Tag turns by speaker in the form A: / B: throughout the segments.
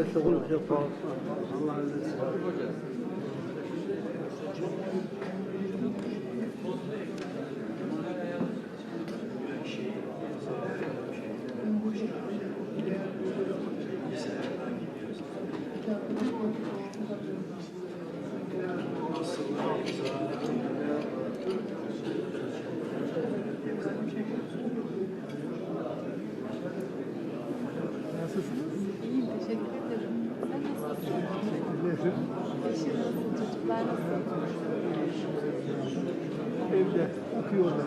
A: شغل شفاف الله
B: İyiyim, teşekkür ederim. Sen nasılsın? Eşin nasıl? Çocuklar nasıl?
A: Evde okuyorlar.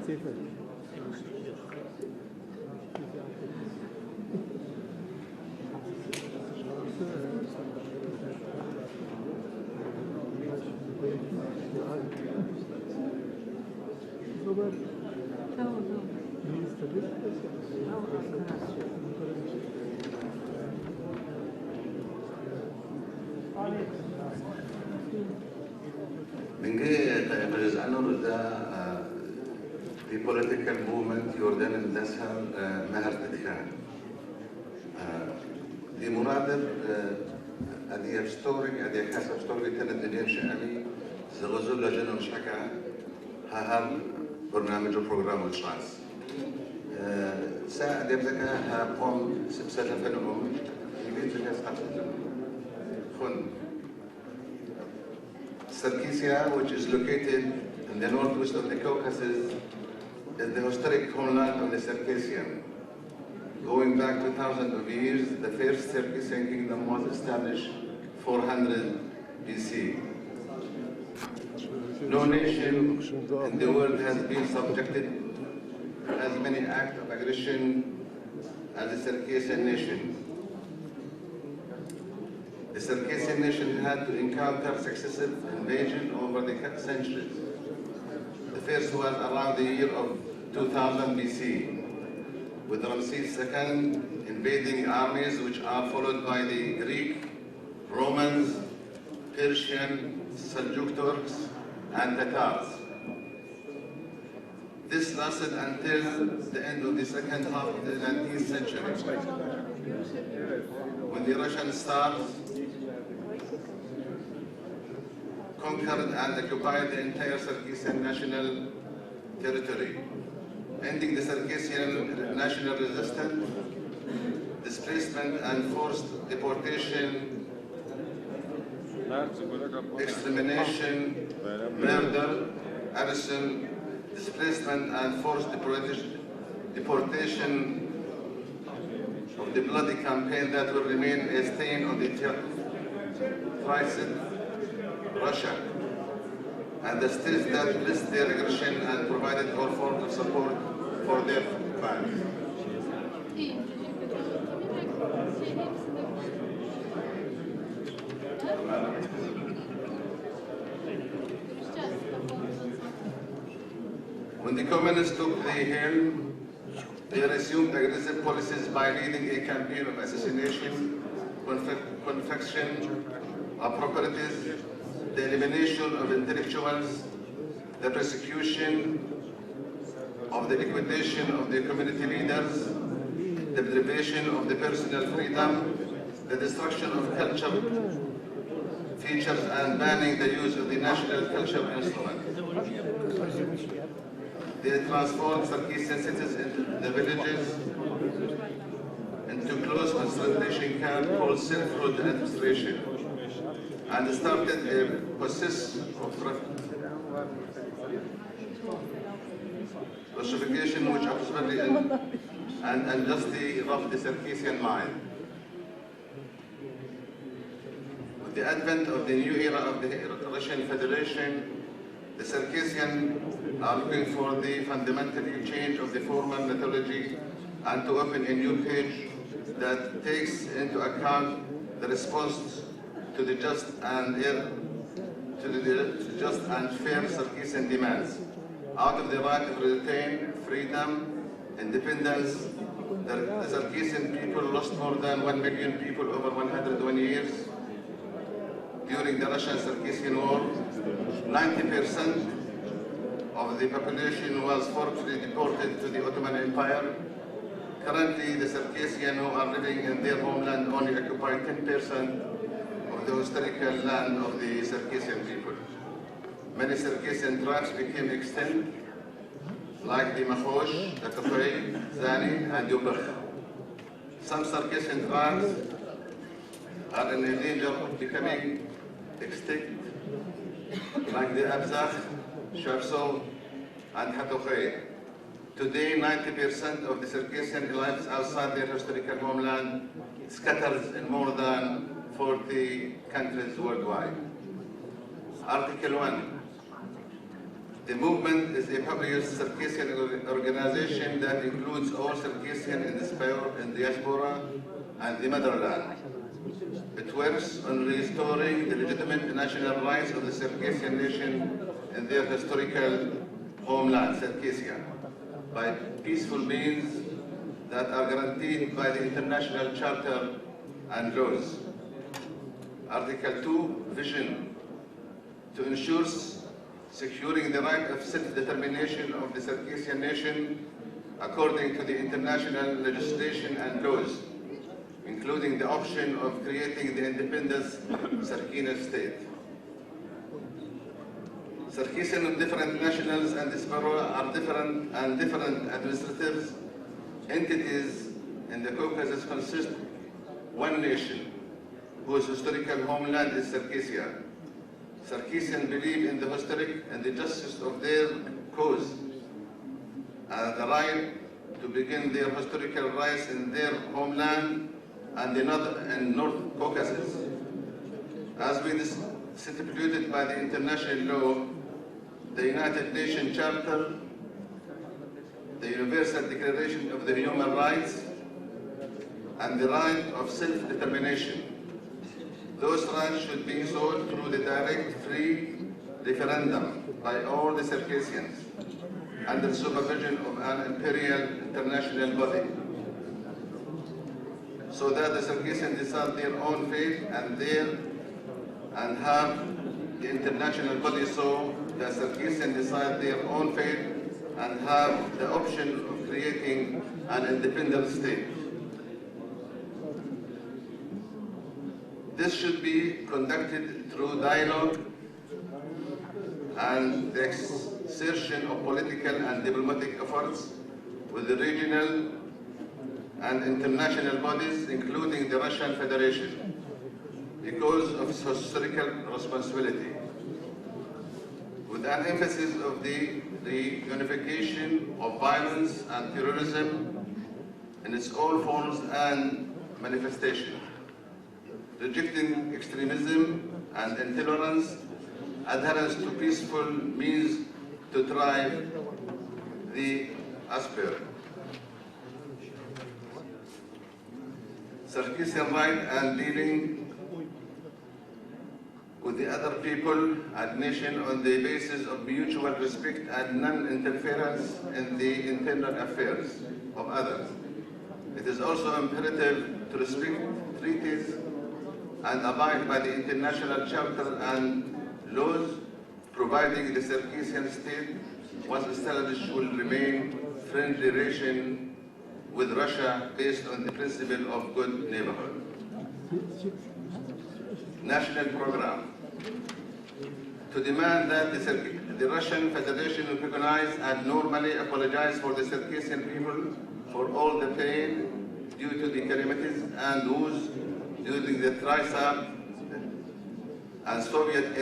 A: صفر
C: من جهة بجزء the political movement يوردان النسهر مهر تدخان دي مرادب أدي ستوري أدي حسب ستوري تنت دنيا شأمي زغزول لجنة مش حكا ها برنامج البروغرام والشانس ساعة دي بذكا ها قوم سبسالة فنهم يبين في الناس قبل خن Sarkisia, which is located in the northwest of the Caucasus, is the historic homeland of the Sarkisian. Going back 2,000 of years, the first Sarkisian kingdom was established 400 BC. No nation in the world has been subjected to as many acts of aggression as the Sarkisian nation. The Sarkisian nation had to encounter successive invasions over the centuries. The first was around the year of 2000 BC, with Ramses II invading armies which are followed by the Greek, Romans, Persian, Seljuk Turks, and Tatars. This lasted until the end of the second half of the 19th century, when the Russian Tsars conquered and occupied the entire Sarkisian national territory, ending the Sarkisian national resistance, displacement and forced deportation, extermination, murder, arson, displacement and forced deportation of the bloody campaign that will remain a stain on the tricid Russia, and the states that list their aggression and provided all forms of support for their crimes.
B: İyiyim, teşekkür ederim.
C: When the communists took the helm, they resumed aggressive policies by leading a campaign of assassination, confiscation of properties, the elimination of intellectuals, the persecution of the liquidation of the community leaders, the deprivation of the personal freedom, the destruction of cultural features, and banning the use of the national cultural instrument. They transformed Sarkisian cities into the villages into closed concentration camp called Silk Road Administration, and started a process of Russification which absolutely and unjustly robbed the Sarkisian mind. With the advent of the new era of the Russian Federation, the Sarkisian are looking for the fundamental change of the formal mythology and to open a new page that takes into account the response to the just and to the just and fair Sarkeesian demands. Out of the right to retain freedom, independence, the Sarkeesian people lost more than 1 million people over 101 years. During the Russian-Sarkeesian War, 90% of the population was forcibly deported to the Ottoman Empire. Currently, the Sarkeesian who are living in their homeland only occupy 10% of the historical land of the Sarkeesian people. Many Sarkeesian tribes became extinct, like the Makhosh, the Kafay, Zani, and Yubakh. Some Sarkeesian tribes are in danger of becoming extinct, like the Abzakh, Sharso, and Hatokhay. Today, 90% of the Sarkeesian lives outside their historical homeland, scattered in more than 40 countries worldwide. Article 1. The movement is a public Sarkeesian organization that includes all Sarkeesian in diaspora and the motherland. It works on restoring the legitimate national rights of the Sarkeesian nation in their historical homeland, Sarkeesia, by peaceful means that are guaranteed by the International Charter and laws. Article 2, Vision, to ensure securing the right of self-determination of the Sarkeesian nation according to the international legislation and laws, including the option of creating the independent Sarkeesian state. Sarkeesian of different nationals and diaspora are different administrative entities in the Caucasus consist one nation, whose historical homeland is Sarkeesia. Sarkeesian believe in the historic and the justice of their cause and the right to begin their historical rights in their homeland and the North Caucasus. As we stipulated by the international law, the United Nations Charter, the Universal Declaration of the Human Rights, and the right of self-determination. Those rights should be sought through the direct, free referendum by all the Sarkeesians under the supervision of an imperial international body, so that the Sarkeesians decide their own fate and have the international body so that Sarkeesians decide their own fate and have the option of creating an independent state. This should be conducted through dialogue and the exertion of political and diplomatic efforts with the regional and international bodies, including the Russian Federation, because of its historical responsibility, with an emphasis of the unification of violence and terrorism in its all forms and manifestations, rejecting extremism and intolerance, adherence to peaceful means to drive the aspirant. Sarkeesian right and dealing with the other people and nation on the basis of mutual respect and non-interference in the internal affairs of others. It is also imperative to respect treaties and abide by the international charter and laws, providing the Sarkeesian state, once established, will remain friendly relation with Russia based on the principle of good neighborhood. National program to demand that the Russian Federation recognize and normally apologize for the Sarkeesian people for all the pain due to the calamities and woes during the Tri-Sab and Soviet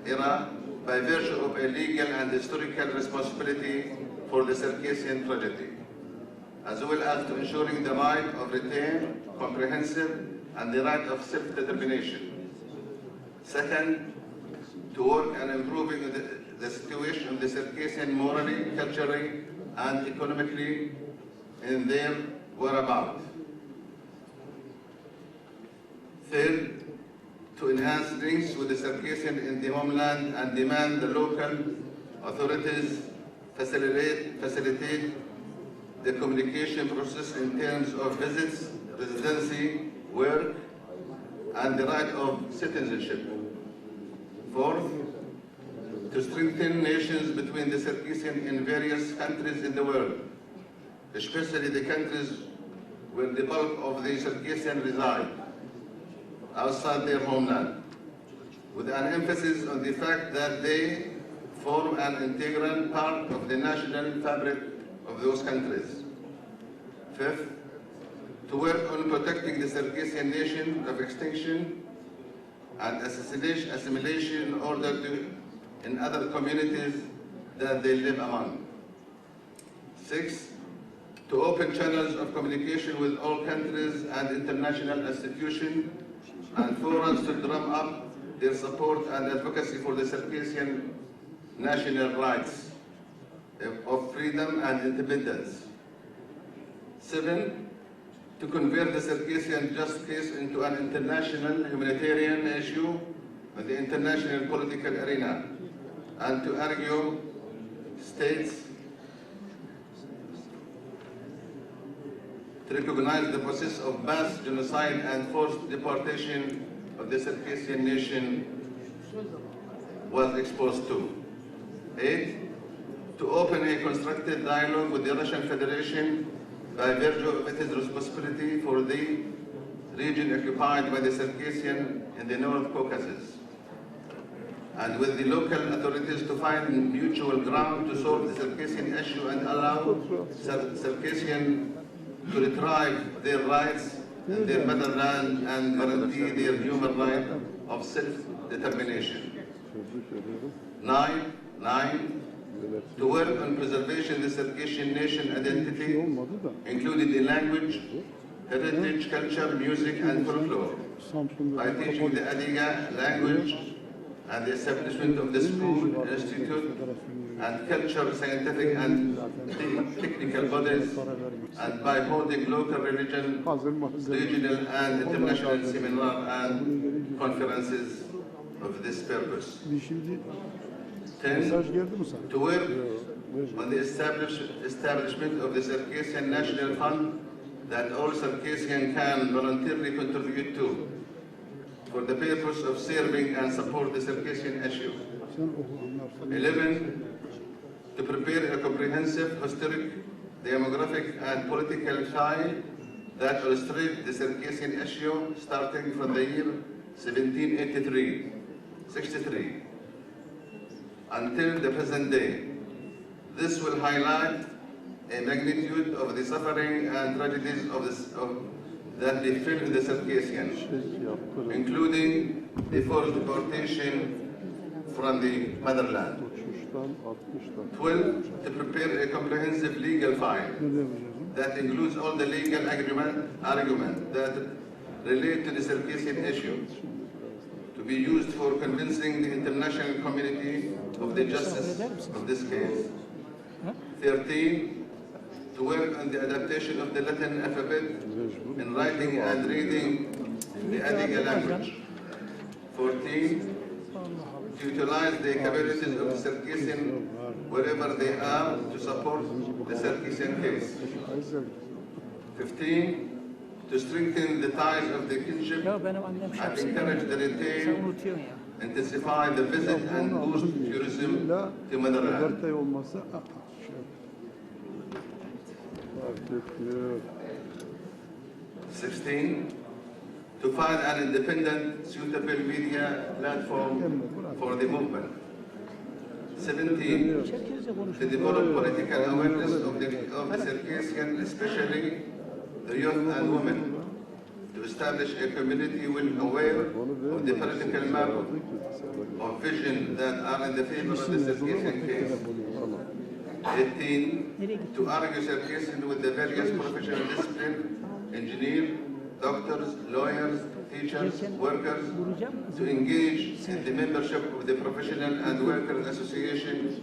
C: era by virtue of a legal and historical responsibility for the Sarkeesian tragedy, as well as to ensuring the right of retain, comprehensive, and the right of self-determination. Second, to work on improving the situation of the Sarkeesian morally, culturally, and economically in their whereabouts. Third, to enhance links with the Circassian in the homeland and demand the local authorities facilitate the communication process in terms of visits, residency, work, and the right of citizenship. Fourth, to strengthen relations between the Circassian in various countries in the world, especially the countries where the bulk of the Circassian reside, outside their homeland, with an emphasis on the fact that they form an integral part of the national fabric of those countries. Fifth, to work on protecting the Circassian nation of extinction and assimilation in order to in other communities that they live among. Six, to open channels of communication with all countries and international institutions and forums to drum up their support and advocacy for the Circassian national rights of freedom and independence. Seven, to convert the Circassian just case into an international humanitarian issue in the international political arena, and to argue states to recognize the process of mass genocide and forced deportation of the Circassian nation was exposed to. 8, to open a constructive dialogue with the Russian Federation by virtue of its responsibility for the region occupied by the Circassian in the North Caucasus, and with the local authorities to find mutual ground to solve the Circassian issue and allow Circassian to retrieve their rights in their motherland and guarantee their human right of self-determination. 9, to work on preservation of the Circassian nation identity, including the language, heritage, culture, music, and folklore, by teaching the Adiga language and the establishment of the school, institute, and culture, scientific and technical bodies, and by holding local regional and international seminars and conferences of this purpose. 10, to work on the establishment of the Circassian National Fund that all Circassian can voluntarily contribute to, for the purpose of serving and support the Circassian issue. 11, to prepare a comprehensive historic, demographic, and political file that illustrates the Circassian issue starting from the year 1763 until the present day. This will highlight a magnitude of the suffering and tragedies that befell the Circassians, including the forced deportation from the motherland. 12, to prepare a comprehensive legal file that includes all the legal argument that relate to the Circassian issue, to be used for convincing the international community of the justice of this case. 13, to work on the adaptation of the Latin alphabet in writing and reading in the Adiga language. 14, to utilize the capabilities of the Circassian wherever they are to support the Circassian case. 15, to strengthen the ties of the kinship and encourage the retain, intensify the visit and boost tourism to motherland. 16, to find an independent, suitable media platform for the movement. 17, to develop political awareness of the Circassian, especially the youth and women, to establish a community well aware of the political map of vision that are in the favor of the Circassian case. 18, to argue Circassian with the various professional disciplines, engineers, doctors, lawyers, teachers, workers, to engage in the membership of the professional and workers association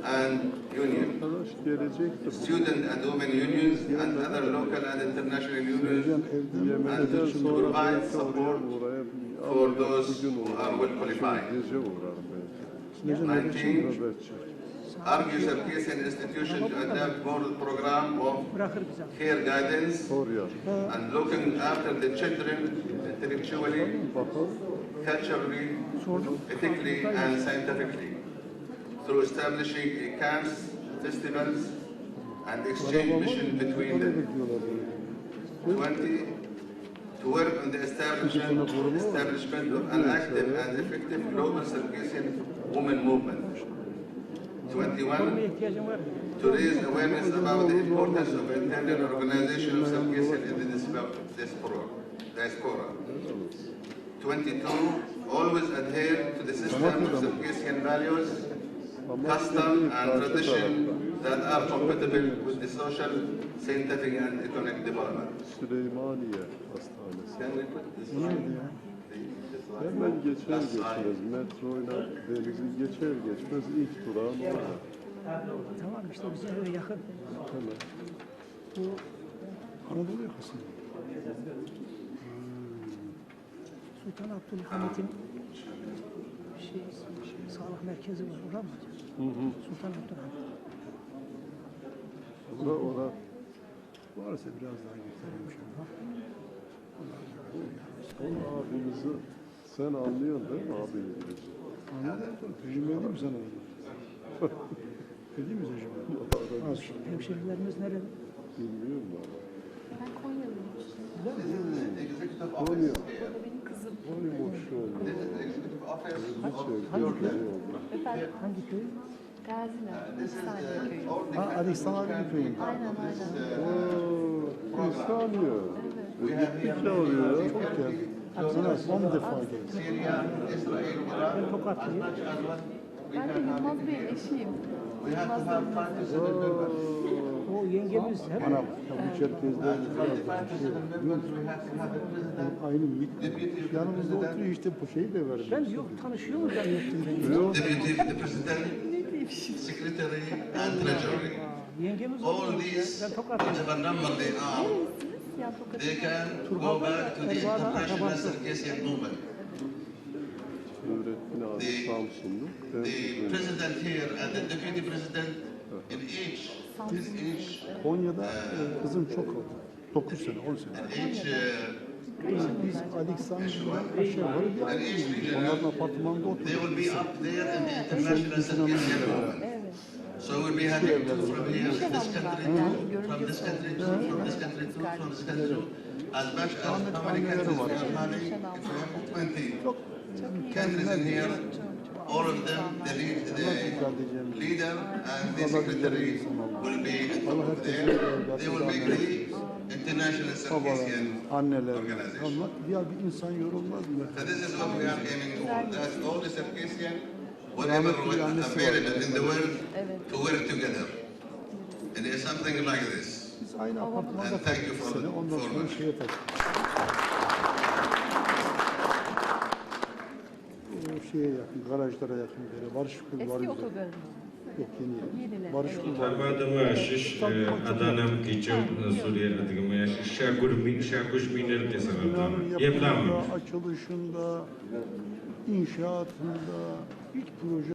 C: and Union,
D: Arkadaş gelecektir.
C: student and women unions, and other local and international unions
D: Yemekten sonra
C: provide
D: belki oraya
C: support
D: buraya
C: for
D: ama
C: those
D: bugün
C: who are
D: uğrar.
C: well qualified.
D: Gece uğrar belki.
C: 19.
D: Nöbetçi.
C: Argues Circassian institution to adapt model program of care guidance
D: Soruyor.
C: and looking after the children intellectually,
D: Bakalım.
C: culturally, ethically, and scientifically through establishing camps, festivals, and exchange mission between them. 20. To work on the establishment of an active and effective global Circassian women movement. 21. To raise awareness about the importance of internal organization of Circassian in the diaspora. 22. Always adhere to the system of Circassian values, custom, and tradition that are compatible with the social, scientific, and economic development.
D: Süleymaniye Hastanesi.
C: Can we put this
D: Hemen geçer geçmez metroyla denizi geçer geçmez ilk durağın orada.
E: Tamam işte bize eve yakın.
D: Hemen.
E: Bu Anadolu yakası. Sultan Abdülhamit'in sağlık merkezi var. Orada mı? Sultan Abdülhamit.
D: Ora.
A: Varsa biraz daha göstereyim şöyle.
D: O abimizi sen anlıyorsun değil mi abi İngilizce?
A: Anladın mı? Tecrübe edeyim mi sana? Edeyim mi tecrübe? Az şu.
E: Hemşehrilerimiz nerede?
D: Bilmiyorum ama.
B: Ben Konyalıyım.
C: executive
D: Konya.
B: O da benim kızım.
D: Konya boş oldu.
C: This is the executive office.
E: Hangi köy?
B: Efendim,
E: Hangi köy?
B: Gaziler. İhsaniye köyü.
C: All the
A: Ha, Ali İhsan abinin köyünde.
B: Aynen aynen.
D: Ooo, İslamıyor. Gittik ne oluyor?
A: Çok geldi. Sana son defa geldi.
C: Syria, Israel, Iraq,
E: Ben Tokatlıyım.
C: as well.
B: Ben de Yılmaz Bey'in eşiyim.
C: We have to have 5 members.
E: O yengemiz hem
A: Bana bu Çerkezler biraz daha bir şey var. Biliyor musun?
C: We have to have a president.
A: Aynı yanımızda oturuyor işte bu şeyi de verdi.
E: ben yok tanışıyor mu zannettim ben.
D: Yok.
C: Deputy the president, secretary, and treasury.
E: Yengemiz
C: All
E: oldu.
C: these,
E: Ben Tokatlıyım.
C: whatever number they are,
B: Nerelisiniz? Ya Tokat'ın.
C: they can go back to the international Circassian movement.
D: Nurettin abi Samsunlu.
C: The president here and the deputy president in each
A: Konya'da kızım çok oldu. 9 sene, 10 sene. Biz Alexander'dan aşağı var bir aileyiz. Onların apartmanda
C: they will be
A: oturuyoruz.
C: up there in the international Circassian movement.
B: Evet.
C: So we'll be having two from here,
B: İş
C: this country,
B: adamlar. Yani
C: two, from this country, two, from this country, two, from this country, two. As much as how many countries we are having, if we have 20 countries in here, all of them, the leader and the secretary will be there. They will make the international Circassian
A: Anneler.
C: organization.
A: Allah, ya bir insan yorulmaz mı?
C: So this is what we are aiming for. That's all the Circassian, whatever available in the world, to work together. And there's something like this.
A: Biz aynı apartmanda
C: And thank you
A: kaldık
C: for
A: sene.
C: the
A: Ondan sonra
C: format.
A: şeye taşındık. O şeye yakın, garajlara yakın bir yere. Barış Kul var
B: Eski
A: bize.
B: otogarı.
A: Yok yeni yer.
B: Yeniler,
A: Barış
B: evet.
A: Kul var.
F: Tabadama yaşış Adanam Kiçim Suriye adımı yaşış Şakuş Miner tesavvurdan.
A: Binanın
F: Yapılan mı?
A: yapımında, açılışında, inşaatında hiç proje